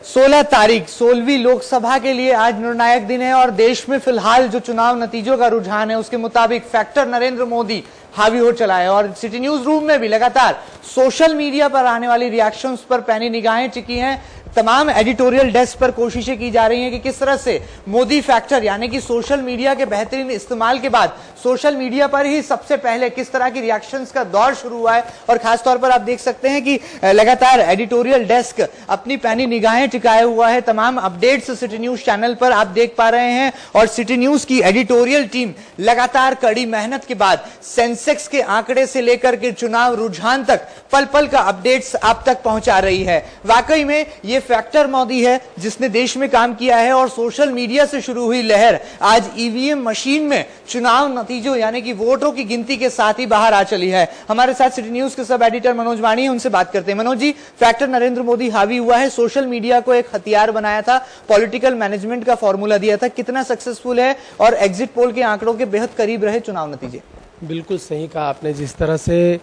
16 तारीख 16वीं लोकसभा के लिए आज निर्णायक दिन है और देश में फिलहाल जो चुनाव नतीजों का रुझान है उसके मुताबिक फैक्टर नरेंद्र मोदी हावी हो चला है। और सिटी न्यूज रूम में भी लगातार सोशल मीडिया पर आने वाली रिएक्शंस पर पैनी निगाहें टिकी हैं। तमाम एडिटोरियल डेस्क पर कोशिशें की जा रही हैं कि किस तरह से मोदी फैक्टर यानी कि सोशल मीडिया के बेहतरीन इस्तेमाल के बाद सोशल मीडिया पर ही सबसे पहले किस तरह की रिएक्शंस का दौर शुरू हुआ है। और खासतौर पर आप देख सकते हैं कि लगातार एडिटोरियल डेस्क अपनी पैनी निगाहें टिकाए हुआ है। तमाम अपडेट्स सिटी न्यूज चैनल पर आप देख पा रहे हैं और सिटी न्यूज की एडिटोरियल टीम लगातार कड़ी मेहनत के बाद सेंसेक्स के आंकड़े से लेकर के चुनाव रुझान तक पल पल का अपडेट्स आप तक पहुंचा रही है। वाकई में ये फैक्टर मोदी है जिसने देश में काम किया है और सोशल मीडिया से शुरू हुई लहर आज ईवीएम मशीन में चुनाव नतीजों यानी कि वोटों की गिनती के साथ ही बाहर आ चली है। हमारे साथ सिटी न्यूज के सब एडिटर मनोज वाणी है, उनसे बात करते हैं। मनोज जी, फैक्टर नरेंद्र मोदी हावी हुआ है, सोशल मीडिया को एक हथियार बनाया था, पॉलिटिकल मैनेजमेंट का फॉर्मूला दिया था, कितना सक्सेसफुल है और एग्जिट पोल के आंकड़ों के बेहद करीब रहे चुनाव नतीजे? बिल्कुल सही कहा आपने। जिस तरह से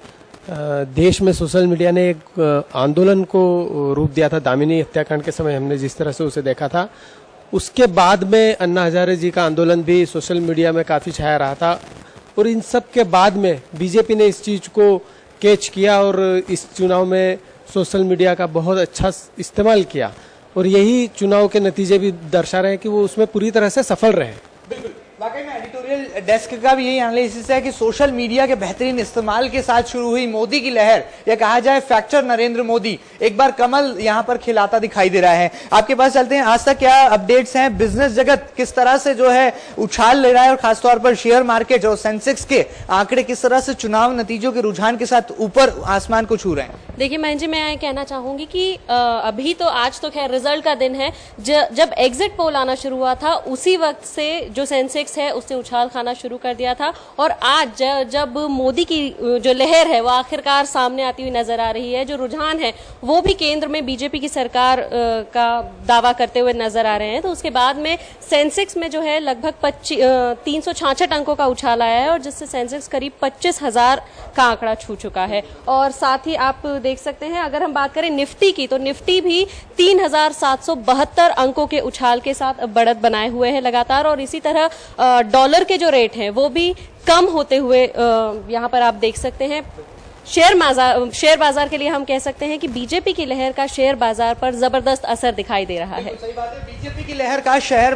देश में सोशल मीडिया ने एक आंदोलन को रूप दिया था, दामिनी हत्याकांड के समय हमने जिस तरह से उसे देखा था, उसके बाद में अन्ना हजारे जी का आंदोलन भी सोशल मीडिया में काफी छाया रहा था। और इन सब के बाद में बीजेपी ने इस चीज को कैच किया और इस चुनाव में सोशल मीडिया का बहुत अच्छा इस्तेमाल किया और यही चुनाव के नतीजे भी दर्शा रहे हैं कि वो उसमें पूरी तरह से सफल रहे। बिल्कुल, वाकई में एडिटोरियल डेस्क का भी यही एनालिसिस है कि सोशल मीडिया के बेहतरीन इस्तेमाल के साथ शुरू हुई मोदी की लहर, या कहा जाए फैक्टर नरेंद्र मोदी, एक बार कमल यहां पर खिलाता दिखाई दे रहा है। आपके पास चलते हैं, आज तक क्या अपडेट्स हैं? बिजनेस जगत किस तरह से जो है उछाल ले रहा है और खासतौर पर शेयर मार्केट और सेंसेक्स के आंकड़े किस तरह से चुनाव नतीजों के रुझान के साथ ऊपर आसमान को छू रहे हैं? देखिए मयंक जी, मैं कहना चाहूंगी कि अभी तो आज तो खैर रिजल्ट का दिन है। जब एग्जिट पोल आना शुरू हुआ था उसी वक्त से जो सेंसेक्स है उसने उछाल खाना शुरू कर दिया था और आज जब मोदी की जो लहर है वो आखिरकार सामने आती हुई नजर आ रही है, जो रुझान है वो भी केंद्र में बीजेपी की सरकार का दावा करते हुए नजर आ रहे हैं, तो उसके बाद में सेंसेक्स में जो है लगभग 366 अंकों का उछाल आया है और जिससे सेंसेक्स करीब 25,000 का आंकड़ा छू चुका है। और साथ ही आप देख सकते हैं, अगर हम बात करें निफ्टी की, तो निफ्टी भी 3,772 अंकों के उछाल के साथ बढ़त बनाए हुए है लगातार। और इसी तरह डॉलर के जो रेट हैं वो भी कम होते हुए यहाँ पर आप देख सकते हैं। शेयर बाजार के लिए हम कह सकते हैं कि बीजेपी की लहर का शेयर बाजार पर जबरदस्त असर दिखाई दे रहा है। सही बात है, बीजेपी की लहर का शेयर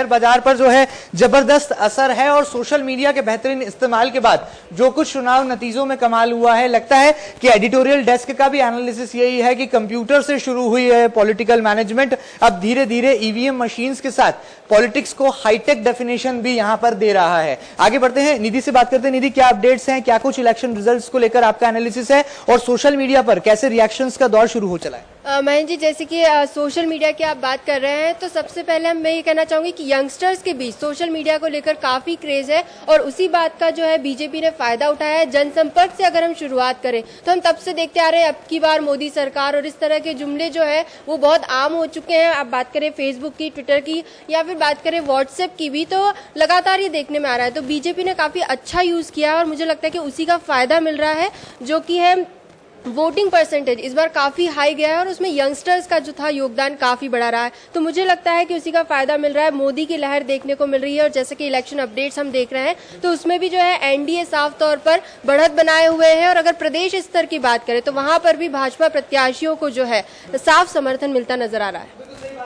बाजार पर जो है जबरदस्त असर है और सोशल मीडिया के बेहतरीन इस्तेमाल के बाद जो कुछ चुनाव नतीजों में कमाल हुआ है, लगता है कि एडिटोरियल डेस्क का भी एनालिसिस यही है कि कंप्यूटर से शुरू हुई है पॉलिटिकल मैनेजमेंट, अब धीरे धीरे ईवीएम मशीन्स के साथ पॉलिटिक्स को हाईटेक डेफिनेशन भी यहां पर दे रहा है। आगे बढ़ते हैं, निधि से बात करते हैं। निधि, क्या अपडेट्स हैं, क्या कुछ इलेक्शन रिजल्ट्स को लेकर आपका एनालिसिस है और सोशल मीडिया पर कैसे रिएक्शंस का दौर शुरू हो चला है? मयंक जी, जैसे कि सोशल मीडिया की आप बात कर रहे हैं, तो सबसे पहले मैं ये कहना चाहूंगी कि यंगस्टर्स के बीच सोशल मीडिया को लेकर काफी क्रेज है और उसी बात का जो है बीजेपी ने फायदा उठाया है। जनसंपर्क से अगर हम शुरुआत करें तो हम तब से देखते आ रहे हैं अब की बार मोदी सरकार और इस तरह के जुमले जो है वो बहुत आम हो चुके हैं। आप बात करें फेसबुक की, ट्विटर की या फिर बात करें व्हाट्सएप की भी, तो लगातार ये देखने में आ रहा है। तो बीजेपी ने काफी अच्छा यूज किया और मुझे लगता है कि उसी का फायदा मिल रहा है, जो कि है वोटिंग परसेंटेज इस बार काफी हाई गया है और उसमें यंगस्टर्स का जो था योगदान काफी बड़ा रहा है। तो मुझे लगता है कि उसी का फायदा मिल रहा है, मोदी की लहर देखने को मिल रही है। और जैसे कि इलेक्शन अपडेट्स हम देख रहे हैं तो उसमें भी जो है एनडीए साफ तौर पर बढ़त बनाए हुए हैं और अगर प्रदेश स्तर की बात करें तो वहां पर भी भाजपा प्रत्याशियों को जो है साफ समर्थन मिलता नजर आ रहा है।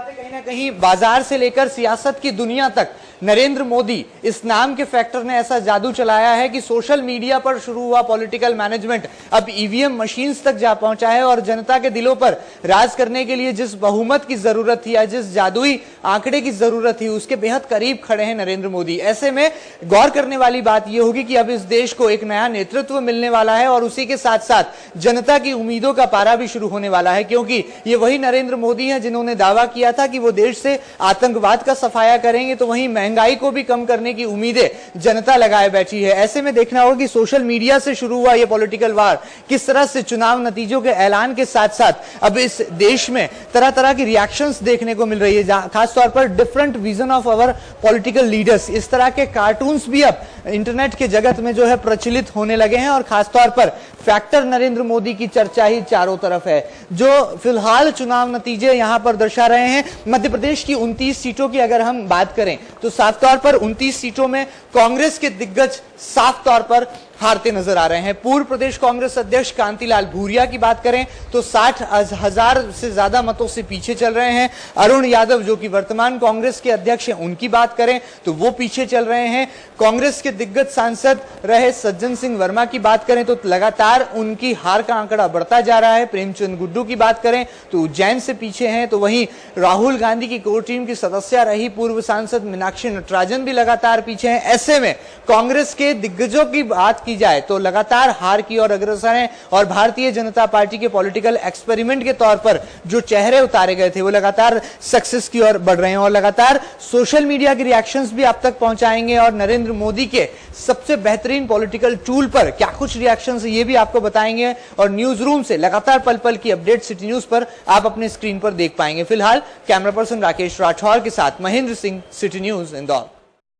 कहीं ना कहीं बाजार से लेकर सियासत की दुनिया तक नरेंद्र मोदी इस नाम के फैक्टर ने ऐसा जादू चलाया है कि सोशल मीडिया पर शुरू हुआ पॉलिटिकल मैनेजमेंट अब ईवीएम मशीन्स तक जा पहुंचा है और जनता के दिलों पर राज करने के लिए जिस बहुमत की जरूरत थी या जिस जादुई आंकड़े की जरूरत थी उसके बेहद करीब खड़े हैं नरेंद्र मोदी। ऐसे में गौर करने वाली बात यह होगी कि अब इस देश को एक नया नेतृत्व मिलने वाला है और उसी के साथ साथ जनता की उम्मीदों का पारा भी शुरू होने वाला है, क्योंकि ये वही नरेंद्र मोदी है जिन्होंने दावा किया था कि वो देश से आतंकवाद का सफाया करेंगे तो वहीं महंगाई को भी कम करने की उम्मीदें जनता लगाए बैठी है। ऐसे में देखना होगा कि सोशल मीडिया से शुरू हुआ ये पॉलिटिकल वार किस तरह से चुनाव नतीजों के ऐलान के साथ साथ अब इस देश में तरह तरह की रिएक्शंस देखने को मिल रही है, खासतौर पर different vision of our political leaders. इस तरह के कार्टून्स भी अब इंटरनेट के जगत में जो है प्रचलित होने लगे हैं और खासतौर पर फैक्टर नरेंद्र मोदी की चर्चा ही चारों तरफ है। जो फिलहाल चुनाव नतीजे यहां पर दर्शा रहे हैं, मध्य प्रदेश की 29 सीटों की अगर हम बात करें तो साफ तौर पर 29 सीटों में कांग्रेस के दिग्गज साफ तौर पर हारते नजर आ रहे हैं। पूर्व प्रदेश कांग्रेस अध्यक्ष कांतिलाल भूरिया की बात करें तो 60,000 से ज्यादा मतों से पीछे चल रहे हैं। अरुण यादव जो कि वर्तमान कांग्रेस के अध्यक्ष हैं, उनकी बात करें तो वो पीछे चल रहे हैं। कांग्रेस के दिग्गज सांसद रहे सज्जन सिंह वर्मा की बात करें तो लगातार उनकी हार का आंकड़ा बढ़ता जा रहा है। प्रेमचंद गुड्डू की बात करें तो उज्जैन से पीछे हैं। तो वहीं राहुल गांधी की कोर टीम की सदस्य रही पूर्व सांसद मीनाक्षी नटराजन भी लगातार पीछे हैं। ऐसे में कांग्रेस के दिग्गजों की बात की जाए तो लगातार हार की ओर अग्रसर हैं और भारतीय जनता पार्टी के पॉलिटिकल एक्सपेरिमेंट के तौर पर जो चेहरे उतारे गए थे वो लगातार सक्सेस की ओर बढ़ रहे हैं और लगातार सोशल मीडिया के रिएक्शंस भी आप तक पहुंचाएंगे और नरेंद्र मोदी के सबसे बेहतरीन पॉलिटिकल टूल पर क्या कुछ रिएक्शंस ये भी आपको बताएंगे और न्यूज रूम से लगातार पल पल की अपडेट सिटी न्यूज पर आप अपने स्क्रीन पर देख पाएंगे। फिलहाल कैमरा पर्सन राकेश राठौर के साथ महेंद्र सिंह, सिटी न्यूज, इंदौर।